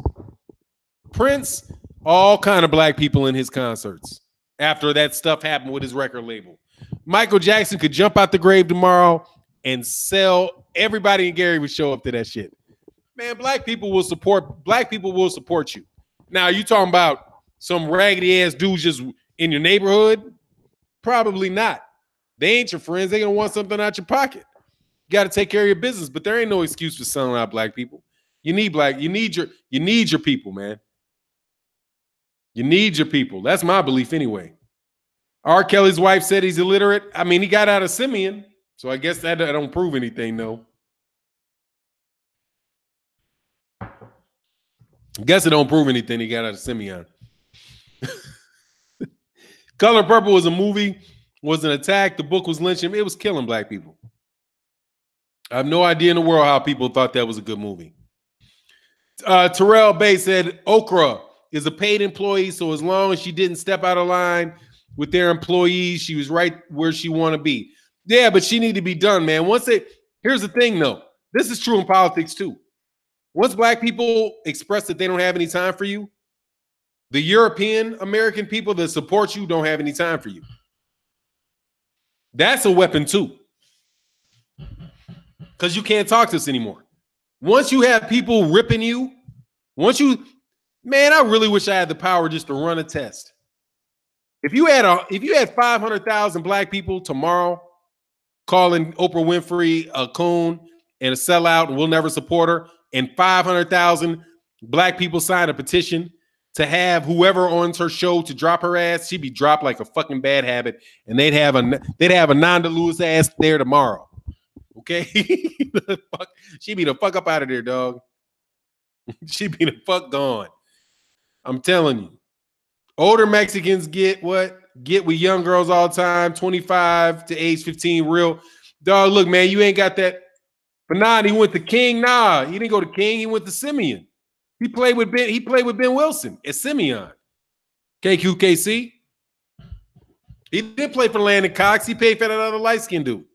Prince, all kind of black people in his concerts after that stuff happened with his record label. Michael Jackson could jump out the grave tomorrow and sell. Everybody in Gary would show up to that shit. Man, black people will support you. Now, you talking about some raggedy ass dudes just in your neighborhood? Probably not. They ain't your friends. They're gonna want something out your pocket. You got to take care of your business, but there ain't no excuse for selling out black people. You need your people, man. You need your people. That's my belief anyway. R. Kelly's wife said he's illiterate. I mean, he got out of Simeon, so I guess that don't prove anything, though. I guess it don't prove anything. He got out of Simeon. Color Purple was a movie, was an attack. The book was lynching. It was killing black people. I have no idea in the world how people thought that was a good movie. Terrell Bay said Okra is a paid employee, so as long as she didn't step out of line with their employees, she was right where she want to be. Yeah, but she need to be done, man. Here's the thing, though. This is true in politics, too. Once black people express that they don't have any time for you, The European American people that support you don't have any time for you. That's a weapon too. Because you can't talk to us anymore. Once you have people ripping you, man, I really wish I had the power just to run a test. If you had 500,000 black people tomorrow calling Oprah Winfrey a coon and a sellout and we'll never support her, and 500,000 black people sign a petition to have whoever owns her show to drop her ass, she'd be dropped like a fucking bad habit, and they'd have a Nanda Lewis ass there tomorrow. Okay, she'd be the fuck up out of there, dog. She'd be the fuck gone. I'm telling you. Older Mexicans get with young girls all the time, 25 to age 15, real. Dog, look, man, you ain't got that. Fannon, he went to King. Nah, he didn't go to King. He went to Simeon. He played with Ben Wilson at Simeon. KQKC. He did play for Landon Cox. He paid for that other light-skinned dude.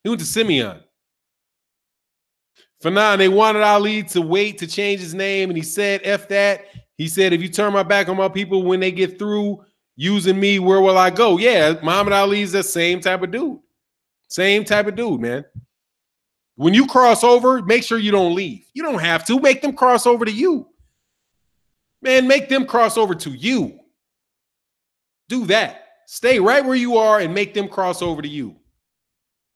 He went to Simeon. Fannon, they wanted Ali to wait to change his name, and he said, F that. He said, if you turn my back on my people when they get through using me, where will I go? Yeah, Muhammad Ali's the same type of dude. Same type of dude, man. When you cross over, make sure you don't leave. You don't have to. Make them cross over to you. Man, make them cross over to you. Do that. Stay right where you are and make them cross over to you.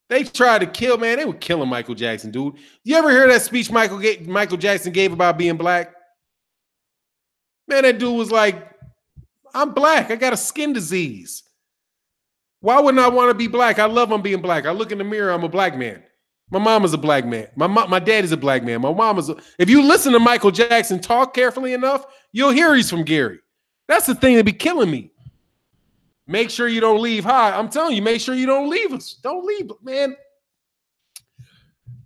They tried to kill, man. They were killing Michael Jackson, dude. You ever hear that speech Michael Jackson gave about being black? Man, that dude was like, I'm black. I got a skin disease. Why wouldn't I want to be black? I love him being black. I look in the mirror, I'm a black man. My mama's a black man. My dad is a black man. My mama's if you listen to Michael Jackson talk carefully enough, you'll hear he's from Gary. That's the thing that be killing me. Make sure you don't leave high. I'm telling you, make sure you don't leave us. Don't leave, man.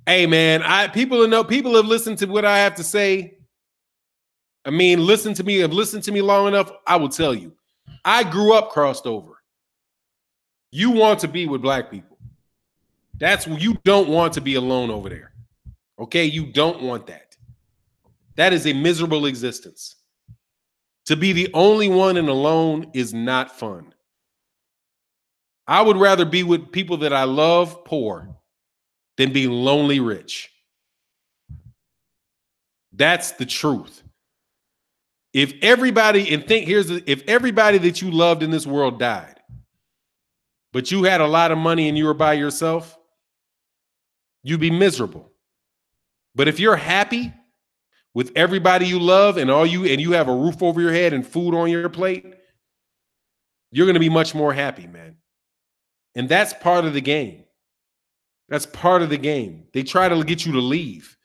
Hey, man, people have listened to what I have to say. I mean, have listened to me long enough. I will tell you, I grew up crossed over. You want to be with black people. You don't want to be alone over there. Okay, you don't want that. That is a miserable existence. To be the only one and alone is not fun. I would rather be with people that I love poor than be lonely rich. That's the truth. If everybody that you loved in this world died, but you had a lot of money and you were by yourself, you'd be miserable. But if you're happy with everybody you love and you have a roof over your head and food on your plate, you're going to be much more happy, man. And that's part of the game. That's part of the game. They try to get you to leave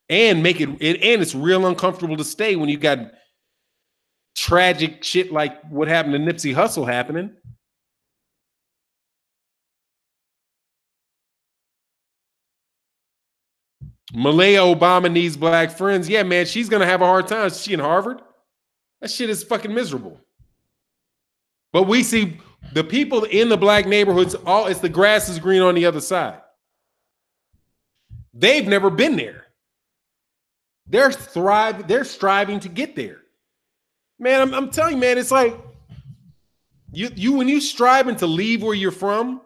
and make and it's real uncomfortable to stay when you got tragic shit like what happened to Nipsey Hussle happening. Malaya Obama needs black friends. Yeah, man, she's going to have a hard time. Is she in Harvard? That shit is fucking miserable. But we see the people in the black neighborhoods, it's the grass is green on the other side. They've never been there. They're striving to get there. Man, I'm telling you, man, it's like you when you striving to leave where you're from,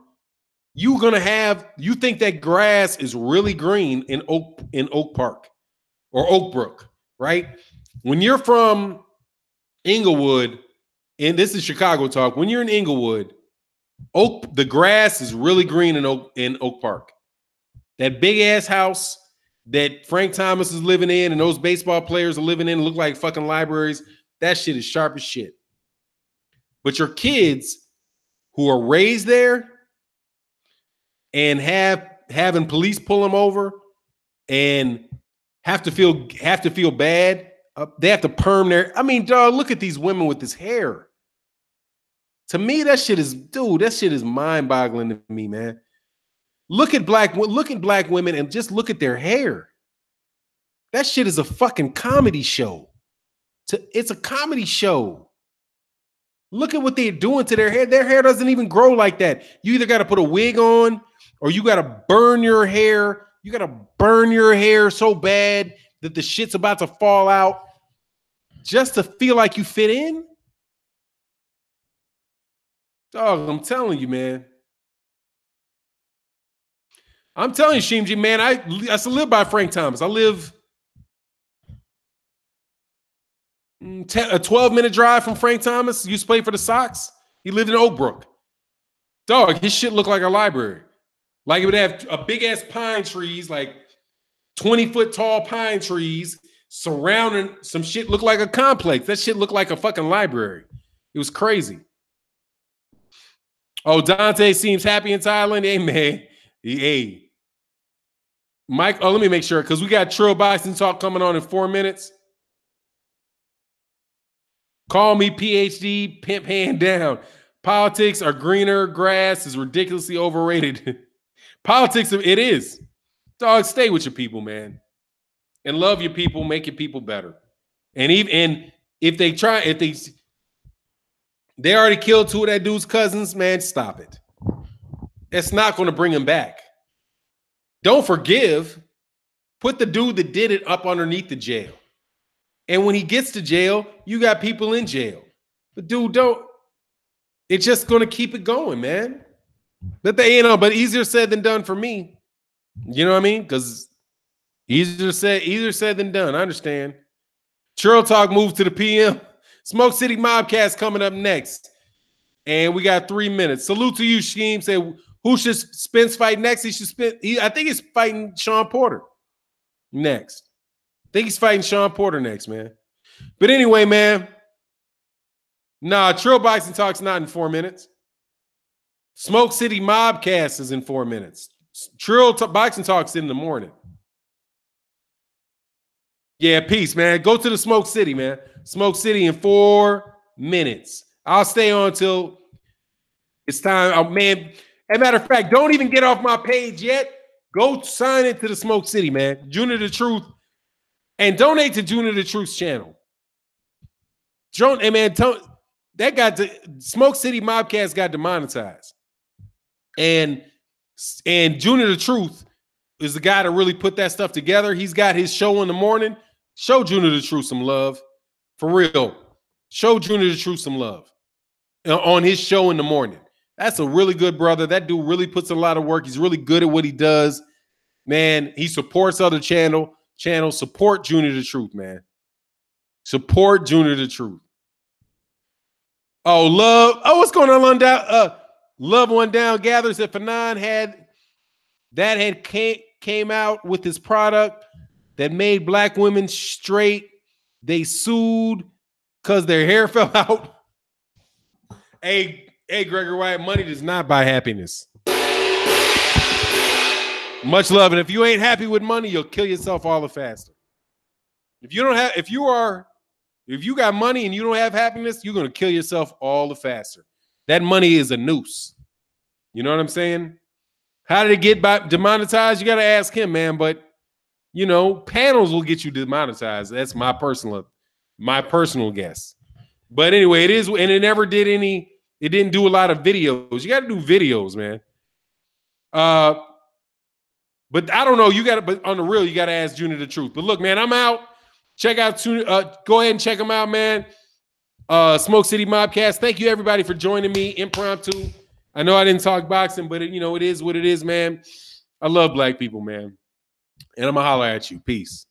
you think that grass is really green in Oak Park or Oak Brook, right? When you're from Inglewood, and this is Chicago talk, when you're in Inglewood, the grass is really green in Oak Park. That big ass house that Frank Thomas is living in and those baseball players are living in look like fucking libraries. That shit is sharp as shit. But your kids who are raised there and having police pull them over and have to feel bad. They have to perm their. I mean, dog, look at these women with this hair. To me, that shit is mind-boggling to me, man. Look at black women and just look at their hair. That shit is a fucking comedy show. It's a comedy show. Look at what they're doing to their hair. Their hair doesn't even grow like that. You either got to put a wig on or you got to burn your hair. You got to burn your hair so bad that the shit's about to fall out. just to feel like you fit in? Dog, I'm telling you, man. I'm telling you, Sheemji, man, I still live by Frank Thomas. I live a 12-minute drive from Frank Thomas. Used to play for the Sox. He lived in Oak Brook. Dog, his shit looked like a library. Like it would have a big-ass pine trees, like 20-foot tall pine trees surrounding some shit looked like a complex. That shit looked like a fucking library. It was crazy. Oh, Dante seems happy in Thailand. Hey, man. Hey. Mike, let me make sure, because we got Trill Boxing Talk coming on in 4 minutes. Call me PhD, pimp hand down. Politics are greener grass is ridiculously overrated. Politics, it is. Dog, stay with your people, man. And love your people, make your people better. And if they already killed 2 of that dude's cousins, man, stop it. That's not going to bring him back. Don't forgive. Put the dude that did it up underneath the jail. And when he gets to jail, you got people in jail. But dude, don't. It's just going to keep it going, man. But easier said than done for me. You know what I mean? Because easier said than done. I understand. Churl Talk moves to the PM. Smoke City Mobcast coming up next. And we got 3 minutes. Salute to you, Sheem. Say, who should Spence fight next? I think he's fighting Sean Porter next. I think he's fighting Sean Porter next, man. But anyway, man. Nah, Trill Boxing Talk's not in 4 minutes. Smoke City Mobcast is in 4 minutes. Trill Boxing Talk's in the morning. Yeah, peace, man. Go to the Smoke City, man. Smoke City in 4 minutes. I'll stay on until it's time. Oh, man. As a matter of fact, don't even get off my page yet. Go sign into the Smoke City, man. Junior the Truth. And donate to Junior the Truth's channel. Hey, man, Smoke City Mobcast got demonetized. And Junior the Truth is the guy to really put that stuff together. He's got his show in the morning. Show Junior the Truth some love. For real. Show Junior the Truth some love on his show in the morning. That's a really good brother. That dude really puts a lot of work. He's really good at what he does. Man, he supports other channels. Support Junior the Truth, man. Support Junior the Truth. Oh, love. Oh, what's going on? Love One Down gathers that Fannon came out with his product that made black women straight. They sued because their hair fell out. Hey, Gregory White, money does not buy happiness. Much love. And if you ain't happy with money, you'll kill yourself all the faster. If you got money and you don't have happiness, you're going to kill yourself all the faster. That money is a noose. You know what I'm saying? How did it get demonetized? You got to ask him, man. But, panels will get you demonetized. That's my personal guess. But anyway, it is, and it never did it didn't do a lot of videos. You got to do videos, man. But I don't know. But on the real, you got to ask Junior the Truth. But look, man, I'm out. Check out, go ahead and check them out, man. Smoke City Mobcast. Thank you, everybody, for joining me impromptu. I know I didn't talk boxing, but it is what it is, man. I love black people, man. And I'm going to holler at you. Peace.